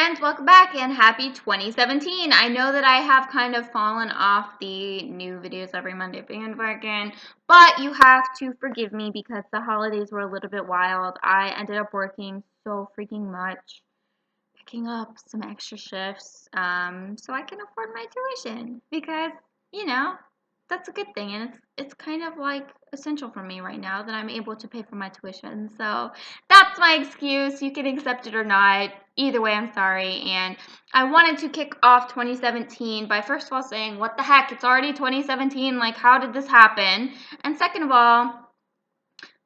friends, welcome back and happy 2017. I know that I have kind of fallen off the new videos every Monday bandwagon, but you have to forgive me because the holidays were a little bit wild. I ended up working so freaking much, picking up some extra shifts so I can afford my tuition because, you know, that's a good thing, and it's kind of like essential for me right now that I'm able to pay for my tuition. So that's my excuse. You can accept it or not. Either way, I'm sorry. And I wanted to kick off 2017 by first of all saying, what the heck? It's already 2017. Like, how did this happen? And second of all,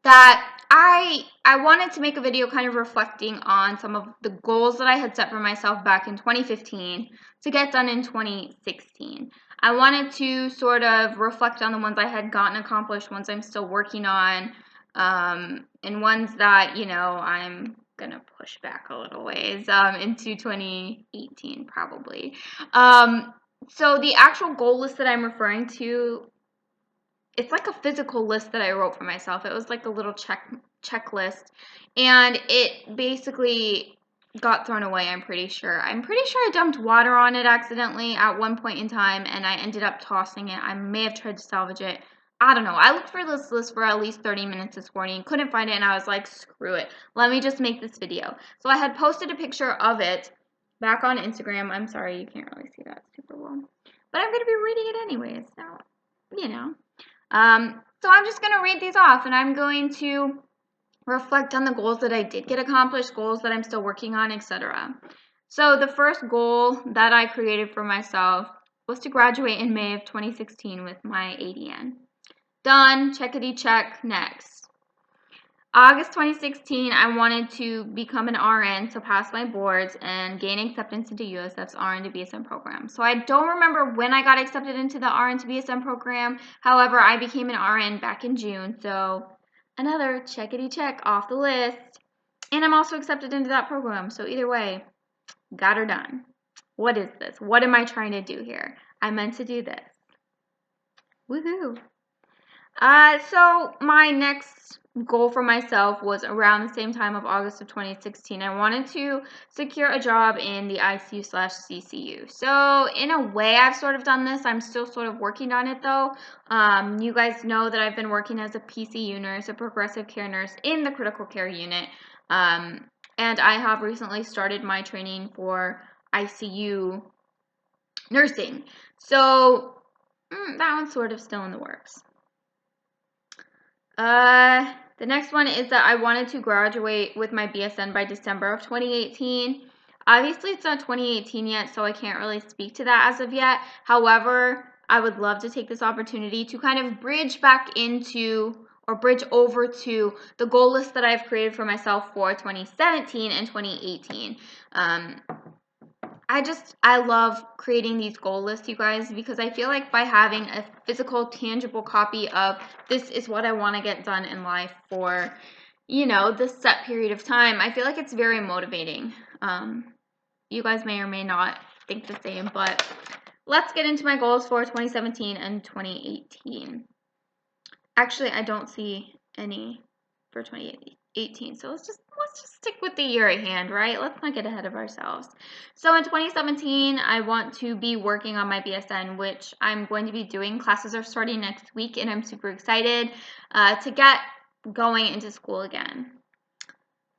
that I wanted to make a video kind of reflecting on some of the goals that I had set for myself back in 2015 to get done in 2016. I wanted to sort of reflect on the ones I had gotten accomplished, ones I'm still working on, and ones that, you know, I'm gonna push back a little ways into 2018 probably. So the actual goal list that I'm referring to, it's like a physical list that I wrote for myself. It was like a little checklist, and it basically got thrown away. I'm pretty sure I dumped water on it accidentally at one point in time, and I ended up tossing it. I may have tried to salvage it. I don't know. I looked for this list for at least 30 minutes this morning, couldn't find it, and I was like, screw it, let me just make this video. So I had posted a picture of it back on Instagram. I'm sorry you can't really see that super well, but I'm gonna be reading it anyways, so you know. So I'm just going to read these off, and I'm going to reflect on the goals that I did get accomplished, goals that I'm still working on, etc. So the first goal that I created for myself was to graduate in May of 2016 with my ADN. Done, checkity check, next. August 2016, I wanted to become an RN, so pass my boards and gain acceptance into USF's RN to BSN program. So I don't remember when I got accepted into the RN to BSN program. However, I became an RN back in June, so another checkity check off the list. And I'm also accepted into that program, so either way, got her done. What is this? What am I trying to do here? I meant to do this. Woohoo! So my next goal for myself was around the same time of August of 2016. I wanted to secure a job in the ICU/CCU. So in a way, I've sort of done this. I'm still sort of working on it though. You guys know that I've been working as a PCU nurse, a progressive care nurse in the critical care unit. And I have recently started my training for ICU nursing. So that one's sort of still in the works. The next one is that I wanted to graduate with my BSN by December of 2018. Obviously, it's not 2018 yet, so I can't really speak to that as of yet. However, I would love to take this opportunity to kind of bridge back into or bridge over to the goal list that I've created for myself for 2017 and 2018. I love creating these goal lists, you guys, because I feel like by having a physical, tangible copy of this is what I want to get done in life for, you know, this set period of time, I feel like it's very motivating. You guys may or may not think the same, but let's get into my goals for 2017 and 2018. Actually, I don't see any for 2018, so let's just stick with the year at hand, right? Let's not get ahead of ourselves. So in 2017, I want to be working on my BSN, which I'm going to be doing. Classes are starting next week, and I'm super excited to get going into school again.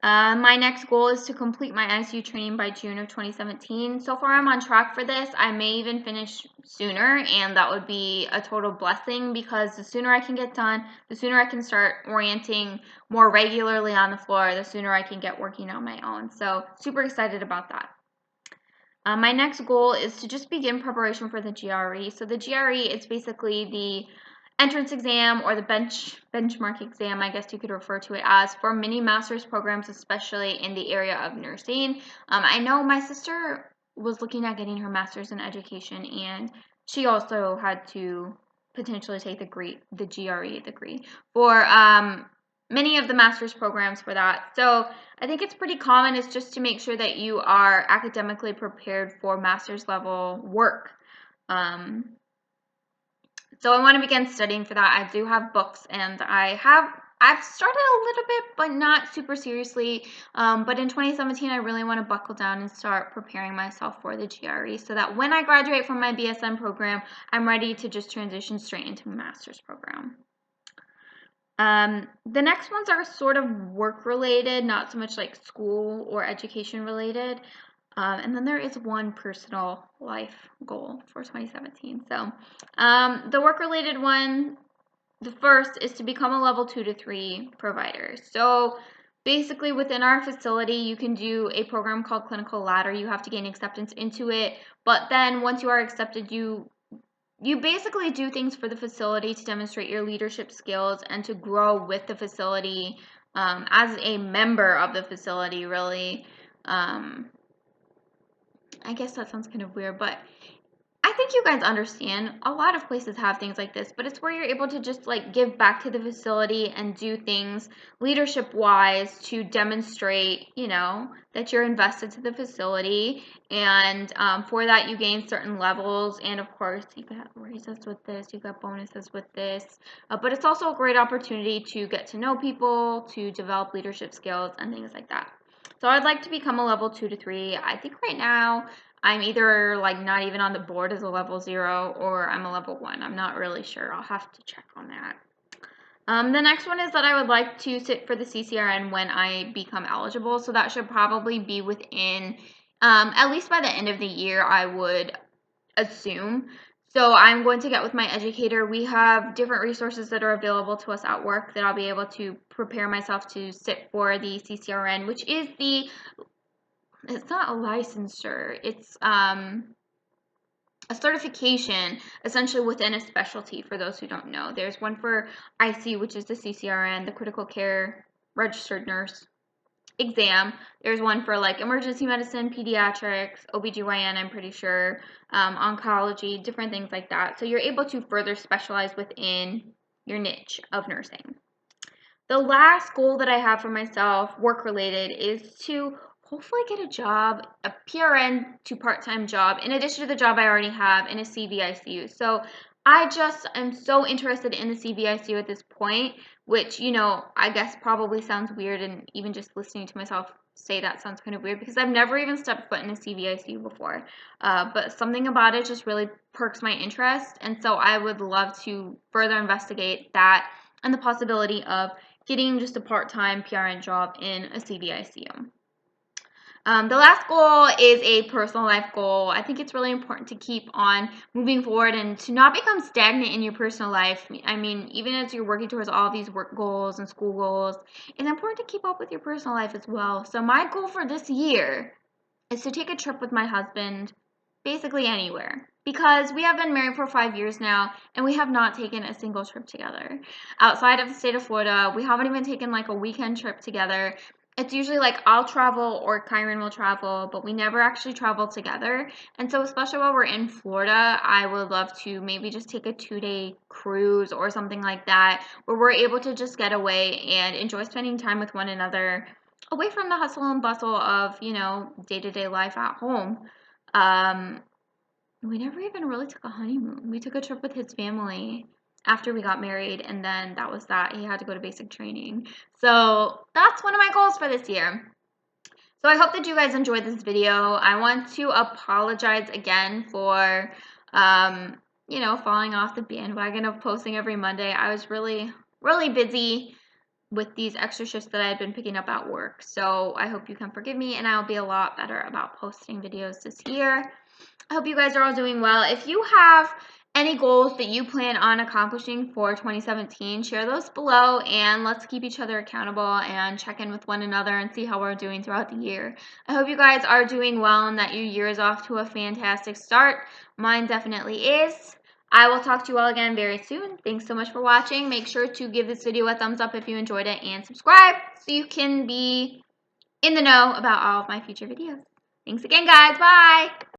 My next goal is to complete my ICU training by June of 2017. So far, I'm on track for this. I may even finish sooner, and that would be a total blessing because the sooner I can get done, the sooner I can start orienting more regularly on the floor, the sooner I can get working on my own. So super excited about that. My next goal is to just begin preparation for the GRE. So the GRE is basically the entrance exam or the benchmark exam, I guess you could refer to it as, for many master's programs, especially in the area of nursing. I know my sister was looking at getting her master's in education, and she also had to potentially take the GRE degree for many of the master's programs for that. So I think it's pretty common. It's just to make sure that you are academically prepared for master's level work. So I want to begin studying for that. I do have books, and I have I've started a little bit, but not super seriously. But in 2017, I really want to buckle down and start preparing myself for the GRE so that when I graduate from my BSN program, I'm ready to just transition straight into a master's program. The next ones are sort of work related, not so much like school or education related. And then there is one personal life goal for 2017. So the work related one, the first is to become a level 2 to 3 provider. So basically within our facility, you can do a program called Clinical Ladder. You have to gain acceptance into it. But then once you are accepted, you basically do things for the facility to demonstrate your leadership skills and to grow with the facility as a member of the facility, really. I guess that sounds kind of weird, but I think you guys understand. A lot of places have things like this, but it's where you're able to just like give back to the facility and do things leadership wise to demonstrate, that you're invested to the facility. And for that, you gain certain levels. And of course, you got raises with this, you got bonuses with this. But it's also a great opportunity to get to know people, to develop leadership skills, and things like that. So I'd like to become a level 2 to 3. I think right now I'm either like not even on the board as a level 0 or I'm a level 1. I'm not really sure. I'll have to check on that. The next one is that I would like to sit for the CCRN when I become eligible. So that should probably be within, at least by the end of the year, I would assume. So I'm going to get with my educator. We have different resources that are available to us at work that I'll be able to prepare myself to sit for the CCRN, which is it's not a licensure, it's a certification essentially within a specialty. For those who don't know, there's one for IC, which is the CCRN, the critical care registered nurse exam. There's one for like emergency medicine, pediatrics, OBGYN, I'm pretty sure, oncology, different things like that. So you're able to further specialize within your niche of nursing. The last goal that I have for myself, work related, is to hopefully get a job, a PRN to part-time job, in addition to the job I already have in a CVICU. So I just am so interested in the CVICU at this point, which, I guess probably sounds weird, and even just listening to myself say that sounds kind of weird because I've never even stepped foot in a CVICU before. But something about it just really perks my interest, and so I would love to further investigate that and the possibility of getting just a part-time PRN job in a CVICU. The last goal is a personal life goal. I think it's really important to keep on moving forward and to not become stagnant in your personal life. I mean, even as you're working towards all these work goals and school goals, it's important to keep up with your personal life as well. So my goal for this year is to take a trip with my husband, basically anywhere. Because we have been married for 5 years now, and we have not taken a single trip together. Outside of the state of Florida, we haven't even taken like a weekend trip together. It's usually like I'll travel or Kyron will travel, but we never actually travel together. And so especially while we're in Florida, I would love to maybe just take a 2-day cruise or something like that, where we're able to just get away and enjoy spending time with one another, away from the hustle and bustle of, day-to-day life at home. We never even really took a honeymoon. We took a trip with his family after we got married, and then that was that. He had to go to basic training. So that's one of my goals for this year. So I hope that you guys enjoyed this video. I want to apologize again for, falling off the bandwagon of posting every Monday. I was really, really busy with these extra shifts that I had been picking up at work. So I hope you can forgive me, and I'll be a lot better about posting videos this year. I hope you guys are all doing well. If you have any goals that you plan on accomplishing for 2017, share those below, and let's keep each other accountable and check in with one another and see how we're doing throughout the year. I hope you guys are doing well and that your year is off to a fantastic start. Mine definitely is. I will talk to you all again very soon. Thanks so much for watching. Make sure to give this video a thumbs up if you enjoyed it, and subscribe so you can be in the know about all of my future videos. Thanks again, guys. Bye!